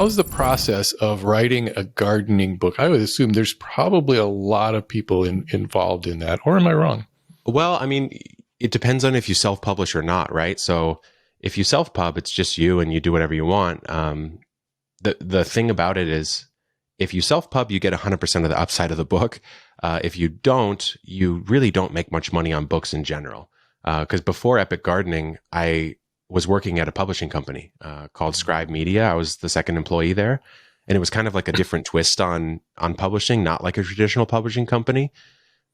how's the process of writing a gardening book? I would assume there's probably a lot of people involved in that, or am I wrong? Well, I mean, it depends on if you self-publish or not, right? So if you self-pub, it's just you and you do whatever you want. The thing about it is, if you self-pub, you get 100% of the upside of the book. If you don't, you really don't make much money on books in general. Because before Epic Gardening, I was working at a publishing company called Scribe Media. I was the second employee there. And it was kind of like a different twist on publishing, not like a traditional publishing company.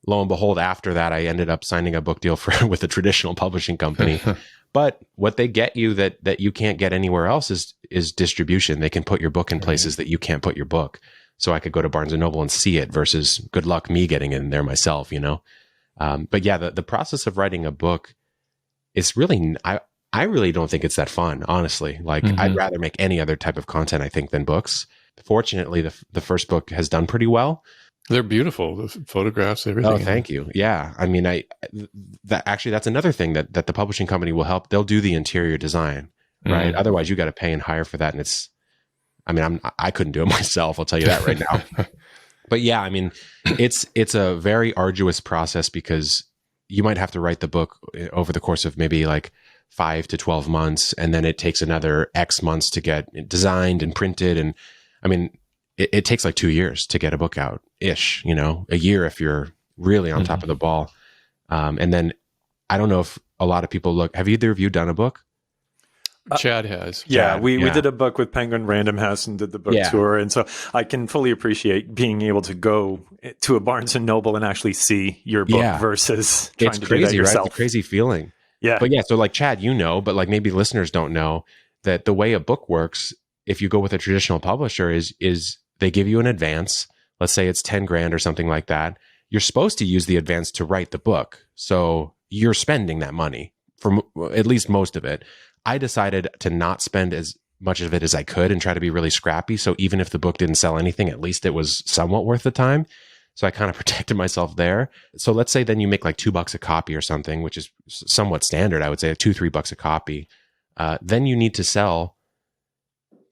Lo and behold, after that, I ended up signing a book deal with a traditional publishing company. But what they get you that you can't get anywhere else is distribution. They can put your book in places that you can't put your book. So I could go to Barnes and Noble and see it versus good luck me getting in there myself, you know? But yeah, the process of writing a book is really, I really don't think it's that fun, honestly. Like I'd rather make any other type of content, I think, than books. Fortunately, the first book has done pretty well. They're beautiful, the photographs, everything. Oh, thank you. Yeah. I mean, that's another thing that the publishing company will help. They'll do the interior design, right? Otherwise you got to pay and hire for that. And I couldn't do it myself. I'll tell you that right now. But yeah, I mean, it's a very arduous process because you might have to write the book over the course of maybe like 5 to 12 months. And then it takes another X months to get it designed and printed. And I mean, it takes like 2 years to get a book out ish, you know, a year if you're really on top of the ball. And then I don't know if a lot of people have either of you done a book? Chad has. Yeah, we did a book with Penguin Random House and did the book tour. And so I can fully appreciate being able to go to a Barnes and Noble and actually see your book versus trying to do that yourself. Right? It's a crazy feeling. Yeah. But yeah, so like Chad, you know, but like maybe listeners don't know that the way a book works, if you go with a traditional publisher is they give you an advance. Let's say it's 10 grand or something like that. You're supposed to use the advance to write the book. So you're spending that money for at least most of it. I decided to not spend as much of it as I could and try to be really scrappy. So even if the book didn't sell anything, at least it was somewhat worth the time. So I kind of protected myself there. So let's say then you make like $2 a copy or something, which is somewhat standard. I would say $2-3 a copy. Then you need to sell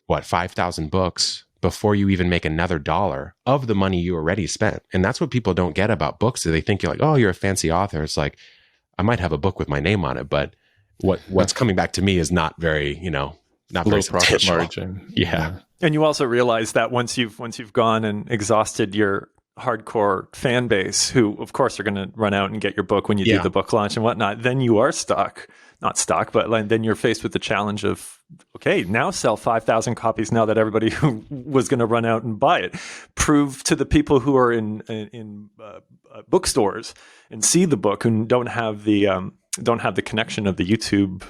5,000 books before you even make another dollar of the money you already spent. And that's what people don't get about books. They think you're like, oh, you're a fancy author. It's like, I might have a book with my name on it, but what's coming back to me is not very, not very low profit margin. Yeah. And you also realize that once you've gone and exhausted your hardcore fan base, who of course are going to run out and get your book when you do the book launch and whatnot, then you are not stuck, but then you're faced with the challenge of, okay, now sell 5,000 copies now that everybody who was going to run out and buy it. Prove to the people who are in bookstores and see the book and don't have the connection of the YouTube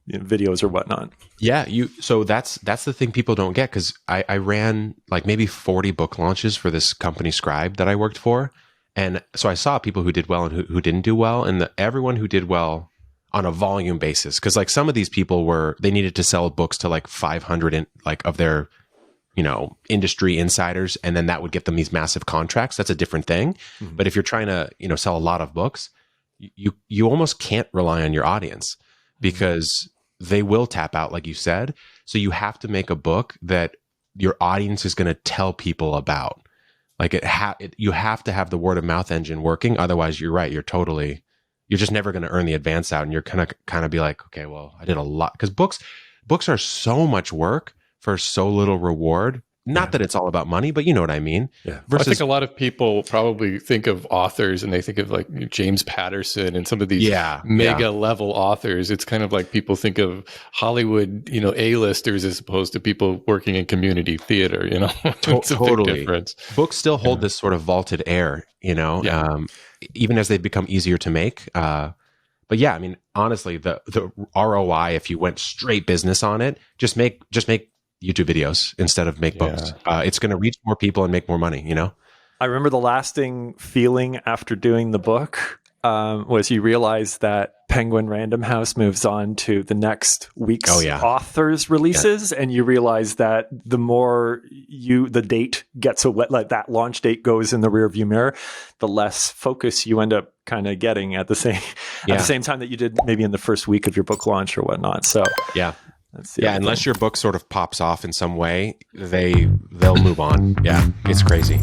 videos or whatnot. Yeah, so that's the thing people don't get, because I ran like maybe 40 book launches for this company Scribe that I worked for, and so I saw people who did well and who didn't do well, and everyone who did well on a volume basis, because like some of these people they needed to sell books to like 500 of their industry insiders, and then that would get them these massive contracts. That's a different thing. Mm-hmm. But if you're trying to sell a lot of books, you almost can't rely on your audience, because they will tap out, like you said. So you have to make a book that your audience is going to tell people about. Like you have to have the word of mouth engine working. Otherwise, you're right. You're just never going to earn the advance out, and you're going to kind of be like, okay, well, I did a lot, because books are so much work for so little reward. Not that it's all about money, but you know what I mean? Yeah. I think a lot of people probably think of authors and they think of like James Patterson and some of these mega level authors. It's kind of like people think of Hollywood, A-listers as opposed to people working in community theater, It's a big difference. Books still hold this sort of vaulted air, even as they become easier to make. But yeah, I mean, honestly, the ROI, if you went straight business on it, just make YouTube videos instead of make books. It's going to reach more people and make more money, I remember the lasting feeling after doing the book was you realize that Penguin Random House moves on to the next week's authors releases, and you realize that the more the date gets like that launch date goes in the rearview mirror, the less focus you end up kind of getting at the same time that you did maybe in the first week of your book launch or whatnot. So yeah. Unless your book sort of pops off in some way, they'll move on. Yeah, it's crazy.